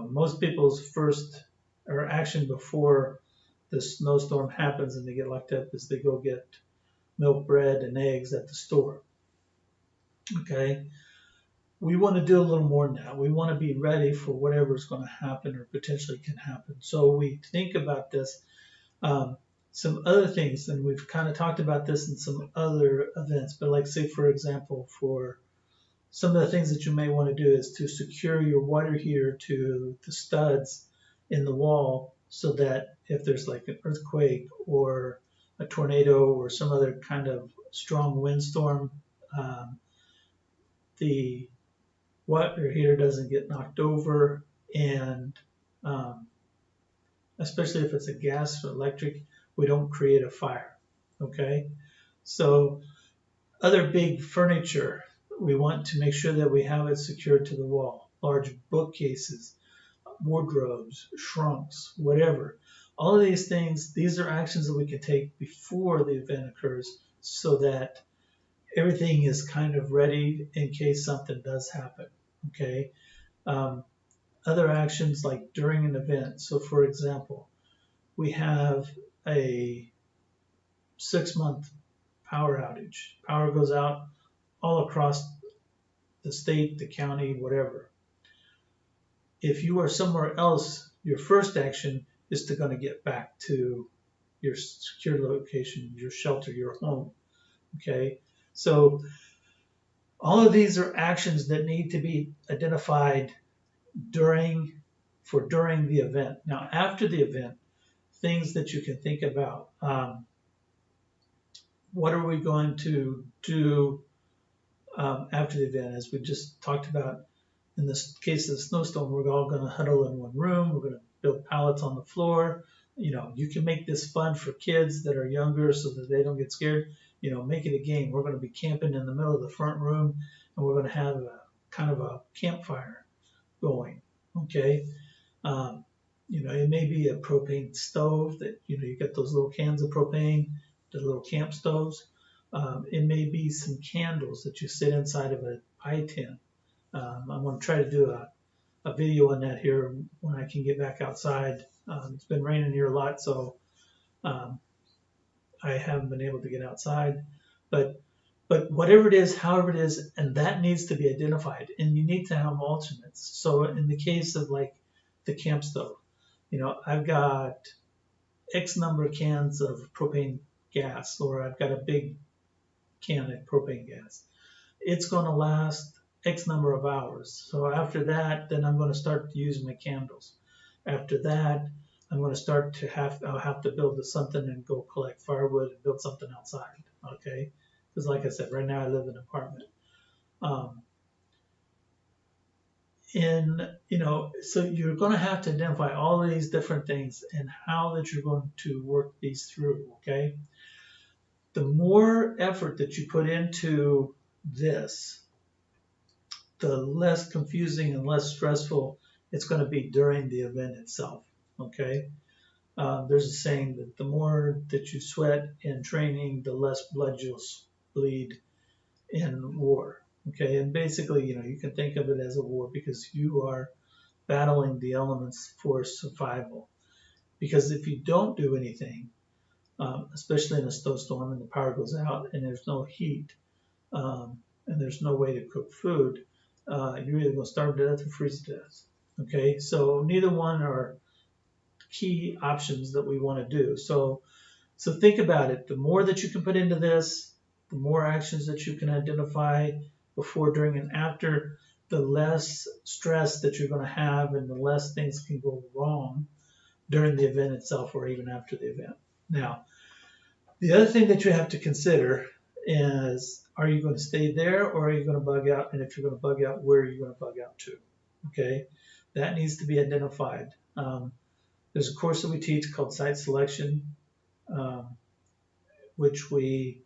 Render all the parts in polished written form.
most people's first or action before the snowstorm happens and they get locked up is they go get milk, bread, and eggs at the store. Okay, we want to do a little more than that. We want to be ready for whatever is going to happen or potentially can happen. So we think about this. Some other things, and we've kind of talked about this in some other events, but like say, for example, for some of the things that you may want to do is to secure your water heater to the studs in the wall so that if there's like an earthquake or a tornado or some other kind of strong windstorm, the water heater doesn't get knocked over, and especially if it's a gas or electric, we don't create a fire. Okay, so other big furniture, we want to make sure that we have it secured to the wall. Large bookcases, wardrobes, trunks, whatever. All of these things, these are actions that we can take before the event occurs so that everything is kind of ready in case something does happen. Okay. Other actions like during an event. So for example, we have a 6-month power outage. Power goes out all across the state, the county, whatever. If you are somewhere else, your first action is to going to get back to your secure location, your shelter, your home. Okay, so all of these are actions that need to be identified during the event. Now, after the event, things that you can think about. What are we going to do after the event? As we just talked about, in this case of the snowstorm, we're all going to huddle in one room. We're going to build pallets on the floor. You can make this fun for kids that are younger so that they don't get scared. Make it a game. We're going to be camping in the middle of the front room, and we're going to have a kind of a campfire going. Okay. It may be a propane stove that, you got those little cans of propane, the little camp stoves. It may be some candles that you sit inside of a pie tin. I'm going to try to do a video on that here when I can get back outside. It's been raining here a lot, so I haven't been able to get outside. But whatever it is, however it is, and that needs to be identified, and you need to have alternates. So in the case of like the camp stove, I've got X number of cans of propane gas, or I've got a big can of propane gas. It's going to last X number of hours. So after that, then I'm going to start to use my candles. After that, I'm going to start to I'll have to build something and go collect firewood and build something outside. Okay. Because like I said, right now I live in an apartment. So you're going to have to identify all of these different things and how that you're going to work these through. Okay. The more effort that you put into this, the less confusing and less stressful it's going to be during the event itself. Okay. There's a saying that the more that you sweat in training, the less blood you'll bleed in war. Okay. And basically, you can think of it as a war because you are battling the elements for survival. Because if you don't do anything, especially in a snowstorm and the power goes out and there's no heat and there's no way to cook food, you're either going to starve to death or freeze to death. Okay, so neither one are key options that we want to do. So think about it. The more that you can put into this, the more actions that you can identify before, during, and after, the less stress that you're going to have and the less things can go wrong during the event itself or even after the event. Now, the other thing that you have to consider is, are you going to stay there or are you going to bug out? And if you're going to bug out, where are you going to bug out to? Okay, that needs to be identified. There's a course that we teach called site selection, which we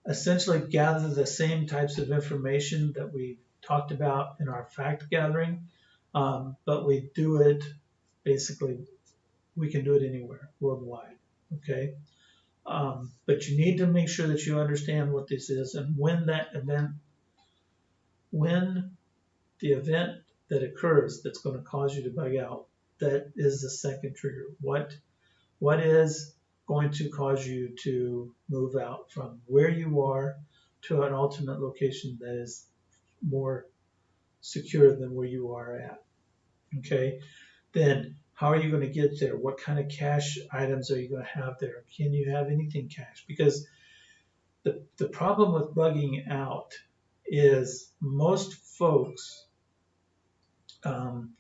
essentially gather the same types of information that we talked about in our fact gathering, but we do it basically, we can do it anywhere worldwide. Okay. But you need to make sure that you understand what this is and when the event that occurs that's going to cause you to bug out, that is the second trigger. What is going to cause you to move out from where you are to an alternate location that is more secure than where you are at? Okay, then how are you going to get there? What kind of cash items are you going to have there? Can you have anything cash? Because the problem with bugging out is most folks, um,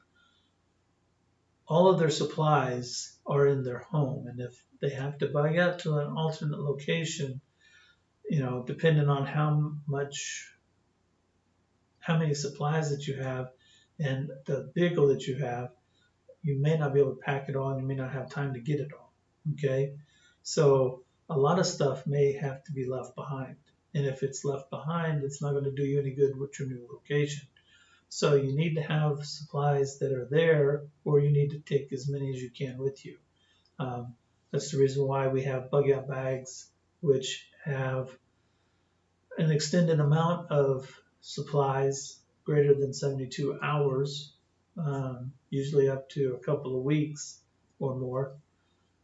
all of their supplies are in their home, and if they have to bug out to an alternate location, depending on how many supplies that you have and the vehicle that you have, you may not be able to pack it all, and you may not have time to get it all. Okay, so a lot of stuff may have to be left behind, and if it's left behind, it's not going to do you any good with your new location. So you need to have supplies that are there, or you need to take as many as you can with you. That's the reason why we have bug out bags, which have an extended amount of supplies greater than 72 hours, usually up to a couple of weeks or more,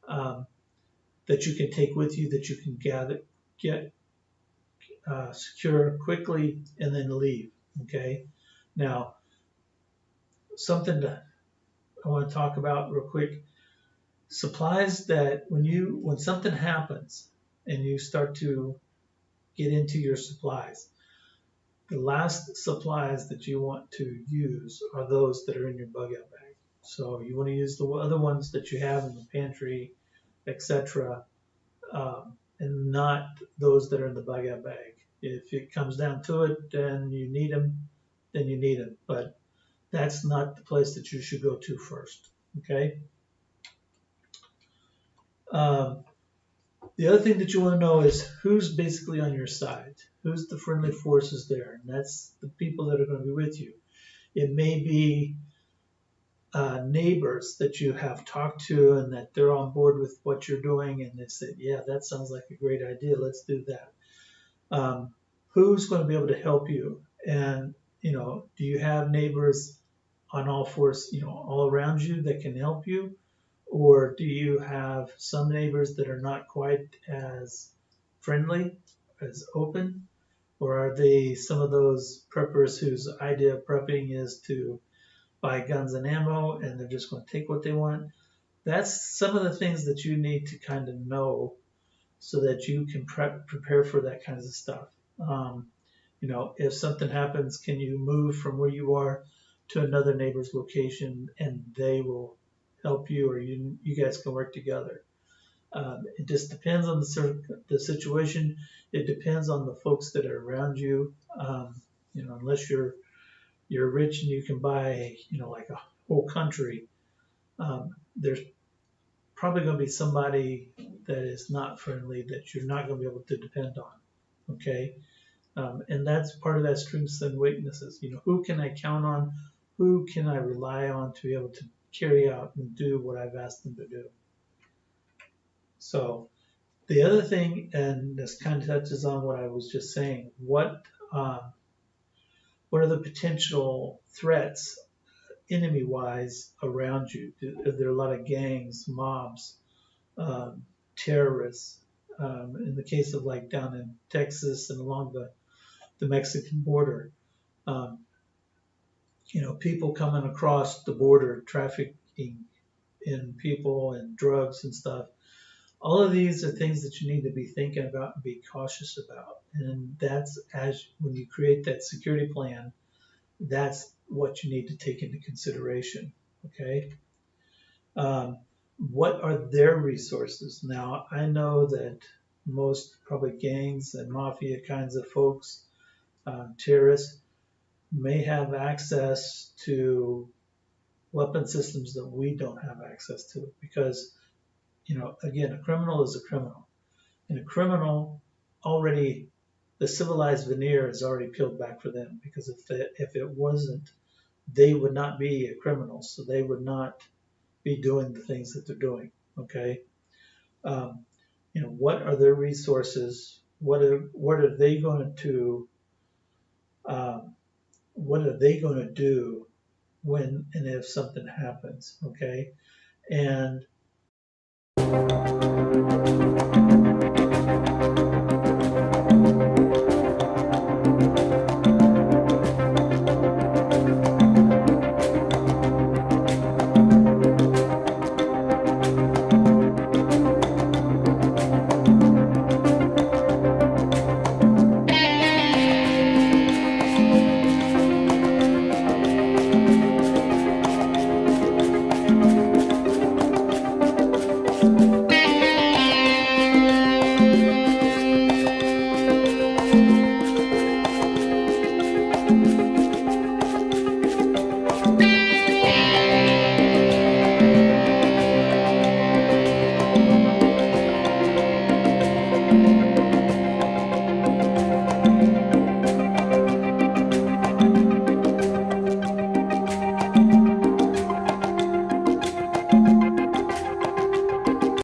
that you can take with you, that you can get secure quickly, and then leave. Okay. Now, something that I want to talk about real quick: supplies that when something happens and you start to get into your supplies, the last supplies that you want to use are those that are in your bug out bag. So you want to use the other ones that you have in the pantry, etc., and not those that are in the bug out bag. If it comes down to it, then you need them, but that's not the place that you should go to first. Okay. The other thing that you want to know is who's basically on your side. Who's the friendly forces there? And that's the people that are going to be with you. It may be neighbors that you have talked to and that they're on board with what you're doing, and they said, yeah, that sounds like a great idea. Let's do that. Who's going to be able to help you? And, do you have neighbors on all fours, all around you that can help you? Or do you have some neighbors that are not quite as friendly, as open? Or are they some of those preppers whose idea of prepping is to buy guns and ammo and they're just going to take what they want? That's some of the things that you need to kind of know so that you can prepare for that kinds of stuff. If something happens, can you move from where you are to another neighbor's location and they will help you, or you guys can work together? It just depends on the situation. It depends on the folks that are around you. Unless you're rich and you can buy, like a whole country, there's probably going to be somebody that is not friendly that you're not going to be able to depend on. Okay. And that's part of that strengths and weaknesses. Who can I count on? Who can I rely on to be able to carry out and do what I've asked them to do? So the other thing, and this kind of touches on what I was just saying, what are the potential threats enemy-wise around you? Are there a lot of gangs, mobs, terrorists? In the case of like down in Texas and along the Mexican border, people coming across the border, trafficking in people and drugs and stuff. All of these are things that you need to be thinking about and be cautious about. And that's when you create that security plan, that's what you need to take into consideration. Okay. What are their resources? Now, I know that most probably gangs and mafia kinds of folks, terrorists, may have access to weapon systems that we don't have access to because, again, a criminal is a criminal. And a criminal already, the civilized veneer is already peeled back for them, because if it wasn't, they would not be a criminal. So they would not be doing the things that they're doing. Okay. What are their resources? What are they going to do when and if something happens, okay? And